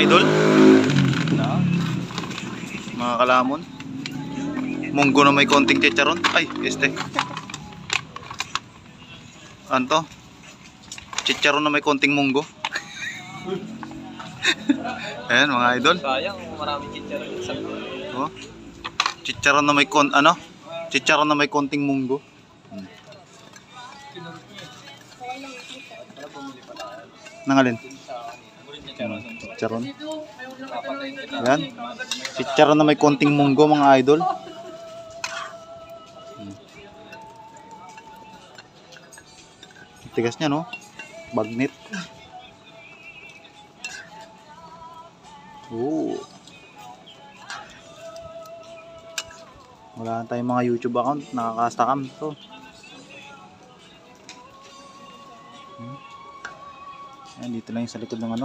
idol. Mga kalamon. Munggo na may konting chicharon. Ay, Anto? Chicharon na may konting munggo. Ayan mga idol. Sayang, maraming chicharon sa Oh. Chicharon na may Chicharon na may konting munggo. Nangalin? Chicharon. Ayan. Chicharon na may konting munggo mga idol. Tigas niya no? Bagnet. Oh. Wala tayong mga YouTube account, nakaka-stakam to. Ayan, dito lang yung sa likod ng